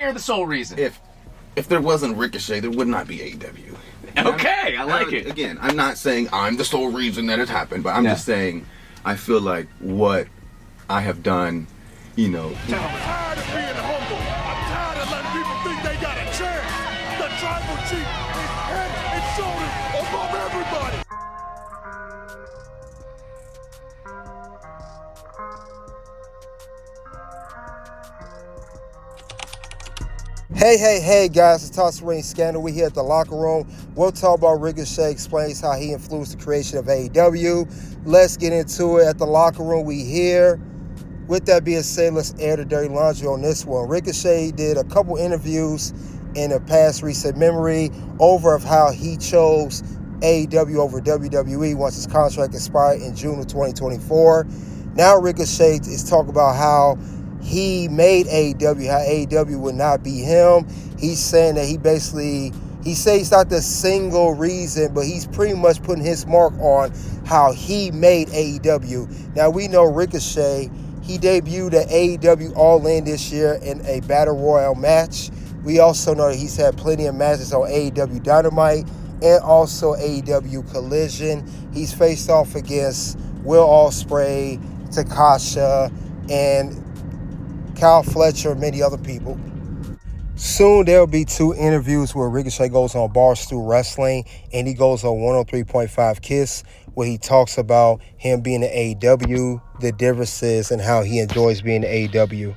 They're the sole reason. If there wasn't Ricochet, there would not be AEW. Okay, I like it. Again, I'm not saying I'm the sole reason that it happened, but I'm just saying I feel like what I have done, I'm tired of being humble. I'm tired of letting people think they got a chance. The tribal chief is head and shoulders above everybody. Hey, guys, it's Toss Ring Scandal. We're here at the locker room. We'll talk about Ricochet, explains how he influenced the creation of AEW. Let's get into it. At the locker room, we here. With that being said, let's air the dirty laundry on this one. Ricochet did a couple interviews in a past recent memory over of how he chose AEW over WWE once his contract expired in June of 2024. Now Ricochet is talking about how he made AEW, how AEW would not be him. He's saying that he says it's not the single reason, but he's pretty much putting his mark on how he made AEW. Now, we know Ricochet, he debuted at AEW All In this year in a Battle Royal match. We also know that he's had plenty of matches on AEW Dynamite and also AEW Collision. He's faced off against Will Ospreay, Takasha, and Kyle Fletcher, and many other people. Soon there'll be 2 interviews where Ricochet goes on Barstool Wrestling and he goes on 103.5 KISS, where he talks about him being in AEW, the differences, and how he enjoys being in AEW.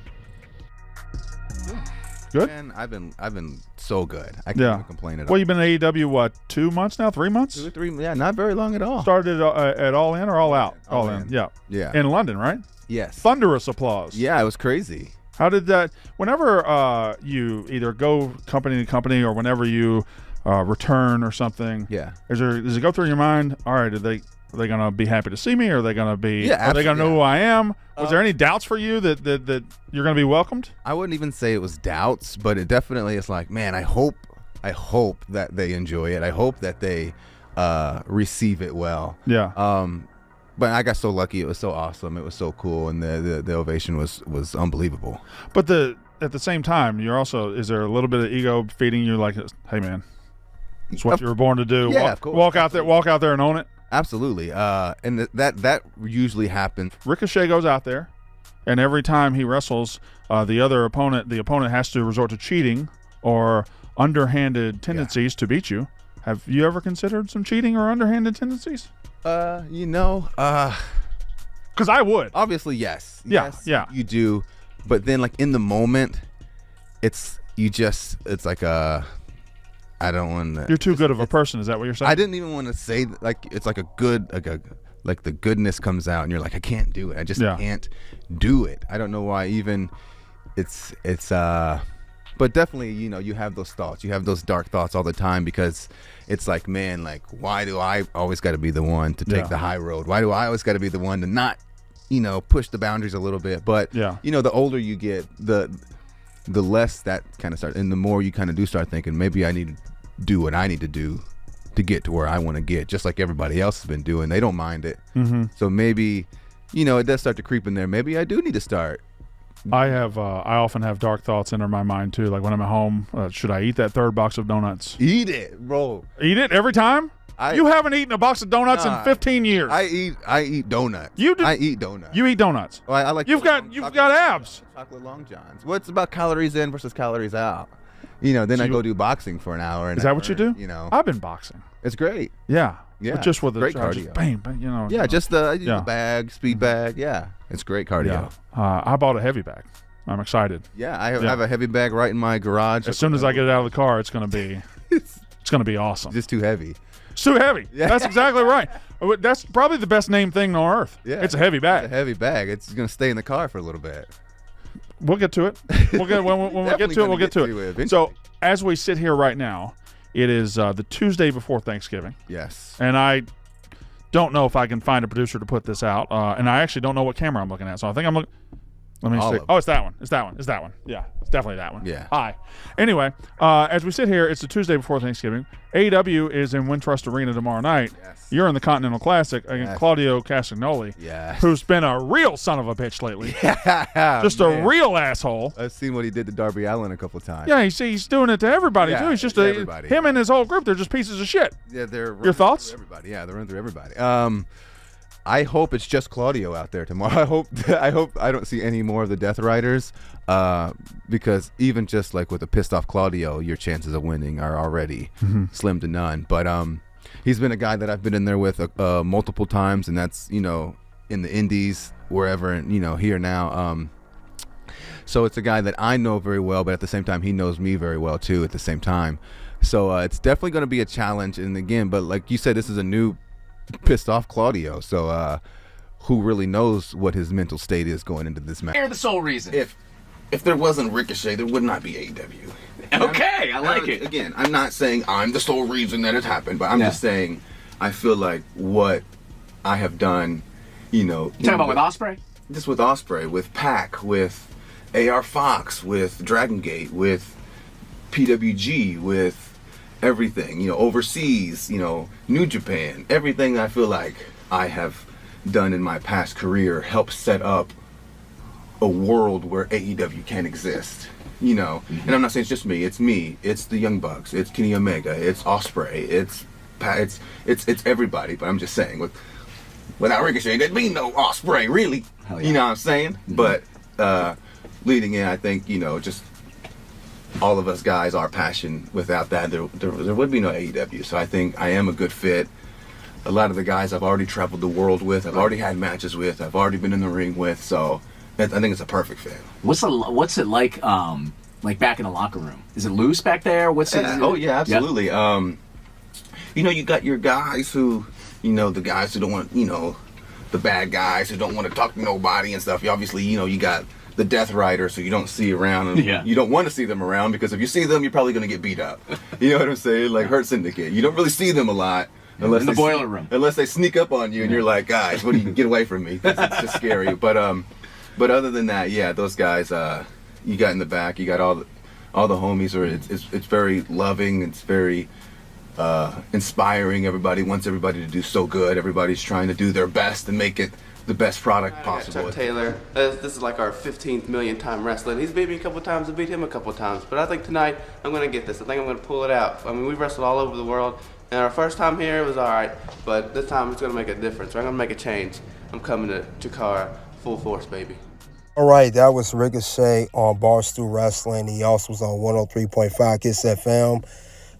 Good. Man, I've been so good. I can't even complain at all. Well, you've been at AEW, what, 2 months now? 3 months? 2 or 3, yeah, not very long at all. Started at All In or All Out? All In. Yeah. Yeah. In London, right? Yes. Thunderous applause. Yeah, it was crazy. How did that, whenever you either go company to company or whenever you return or something, does it go through your mind, all right, are they going to be happy to see me? Or are they going to be, are they going to know who I am? Was there any doubts for you that you're going to be welcomed? I wouldn't even say it was doubts, but it definitely is like, man, I hope that they enjoy it. I hope that they receive it well. Yeah. But I got so lucky. It was so awesome. It was so cool, and the ovation was unbelievable. But at the same time, is there a little bit of ego feeding you? Like, hey man, it's what you were born to do. Yeah, of course. Walk out there and own it. Absolutely. And that usually happens. Ricochet goes out there, and every time he wrestles, the opponent has to resort to cheating or underhanded tendencies to beat you. Have you ever considered some cheating or underhanded tendencies? Because I would. Obviously, yes. Yeah, yes, yeah. You do. But then, like, in the moment, it's like I don't want to. You're too good of a person. Is that what you're saying? I didn't even want to say, like, it's like like the goodness comes out and you're like, I can't do it. I just can't do it. I don't know why even it's but definitely, you have those thoughts. You have those dark thoughts all the time because it's like, man, like, why do I always got to be the one to take the high road? Why do I always got to be the one to not, push the boundaries a little bit? But, the older you get, the less that kind of starts. And the more you kind of do start thinking, maybe I need to do what I need to do to get to where I want to get, just like everybody else has been doing. They don't mind it. Mm-hmm. So maybe, it does start to creep in there. Maybe I do need to start. I often have dark thoughts enter my mind too. Like when I'm at home, should I eat that 3rd box of donuts? Eat it, bro. Eat it every time? You haven't eaten a box of donuts in 15 years. I eat donuts. You do? I eat donuts. You eat donuts. Well, I like. You've got abs. Chocolate Long Johns. What's about calories in versus calories out? Then I go do boxing for an hour. And is that what you do? I've been boxing. It's great. Yeah. Yeah. But just with great cardio. Just bang, Yeah, just the bag, speed bag. Yeah, it's great cardio. Yeah. I bought a heavy bag. I'm excited. Yeah, I have a heavy bag right in my garage. As soon as I get it out of the car, it's gonna be awesome. Just too heavy. It's too heavy. Yeah. That's exactly right. That's probably the best named thing on earth. Yeah, it's a heavy bag. It's a heavy bag. It's gonna stay in the car for a little bit. We'll get to it. When we get to it, we'll get to it. So as we sit here right now, it is the Tuesday before Thanksgiving. Yes. And I don't know if I can find a producer to put this out, and I actually don't know what camera I'm looking at. So I think I'm looking. Let me see. Oh, it's that one. It's that one. Yeah, it's definitely that one. Yeah. Hi. Anyway, as we sit here, it's the Tuesday before Thanksgiving. AEW is in Wintrust Arena tomorrow night. Yes. You're in the Continental Classic against Claudio Castagnoli, who's been a real son of a bitch lately. Just a real asshole. I've seen what he did to Darby Allin a couple of times. Yeah, he's doing it to everybody, too. He's just everybody. Him and his whole group, they're just pieces of shit. Yeah, Your thoughts? Everybody. Yeah, they're running through everybody. I hope it's just Claudio out there tomorrow. I hope I don't see any more of the Death Riders, because even just like with a pissed off Claudio, your chances of winning are already slim to none. But he's been a guy that I've been in there with multiple times, and that's in the Indies, wherever, and here now. So it's a guy that I know very well, but at the same time, he knows me very well too. At the same time, so it's definitely going to be a challenge. And again, but like you said, this is a new pissed off Claudio, so who really knows what his mental state is going into this match? You're the sole reason. If there wasn't Ricochet, there would not be AEW. Okay, I like it. Again, I'm not saying I'm the sole reason that it happened, but I'm just saying I feel like what I have done, You talking about with Ospreay? Just with Ospreay, with Pac, with AR Fox, with Dragon Gate, with PWG, with everything, overseas, New Japan, everything I feel like I have done in my past career helps set up a world where AEW can exist, And I'm not saying it's just me, it's the Young Bucks, it's Kenny Omega, it's Ospreay, it's everybody, but I'm just saying without Ricochet, there'd be no Ospreay, really. Hell yeah. You know what I'm saying? But leading in, I think, just all of us guys, our passion, without that, there would be no AEW. So I think I am a good fit. A lot of the guys I've already traveled the world with, I've already had matches with, I've already been in the ring with, so I think it's a perfect fit. What's it like back in the locker room? Is it loose back there? Oh, yeah, absolutely. Yeah. You got your guys who, the guys who don't want, the bad guys who don't want to talk to nobody and stuff. Obviously, you got the Death Riders, who you don't see around, and you don't want to see them around, because if you see them, you're probably going to get beat up. You know what I'm saying? Like Hurt Syndicate. You don't really see them a lot. Unless in the boiler room. Unless they sneak up on you and you're like, guys, what do you get away from me? It's just scary. But other than that, yeah, those guys you got in the back, you got all the homies, or it's very loving, it's very inspiring. Everybody wants everybody to do so good. Everybody's trying to do their best and make it the best product possible. Chuck Taylor, this is like our 15th million time wrestling. He's beat me a couple times, I beat him a couple times, but I think tonight I'm going to get this. I think I'm going to pull it out. I mean, we've wrestled all over the world, and our first time here it was all right, but this time it's going to make a difference. I'm going to make a change. I'm coming to Chikara full force, baby. All right, that was Ricochet on Barstool Wrestling. He also was on 103.5 KISS FM.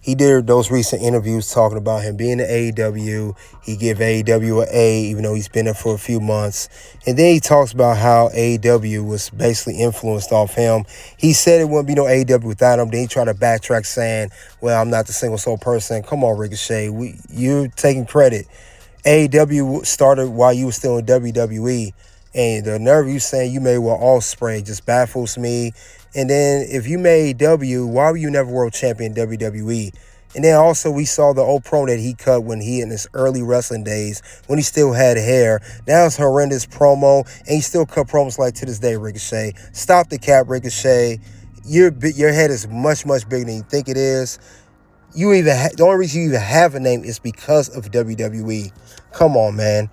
He did those recent interviews talking about him being in AEW. He gave AEW an A, even though he's been there for a few months. And then he talks about how AEW was basically influenced off him. He said it wouldn't be no AEW without him. Then he tried to backtrack saying, well, I'm not the single soul person. Come on, Ricochet. You're taking credit. AEW started while you were still in WWE. And the nerve you saying you made with Ospreay just baffles me. And then if you made W, why were you never world champion in WWE? And then also we saw the old promo that he cut when he in his early wrestling days, when he still had hair. Now it's horrendous promo, and he still cut promos like to this day, Ricochet. Stop the cap, Ricochet. Your head is much, much bigger than you think it is. The only reason you even have a name is because of WWE. Come on, man.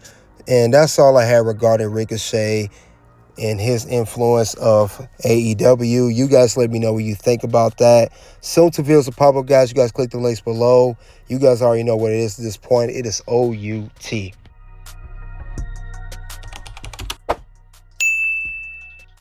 And that's all I had regarding Ricochet and his influence of AEW. You guys let me know what you think about that. Soon to Ville's a pop-up, guys. You guys click the links below. You guys already know what it is at this point. It is OUT.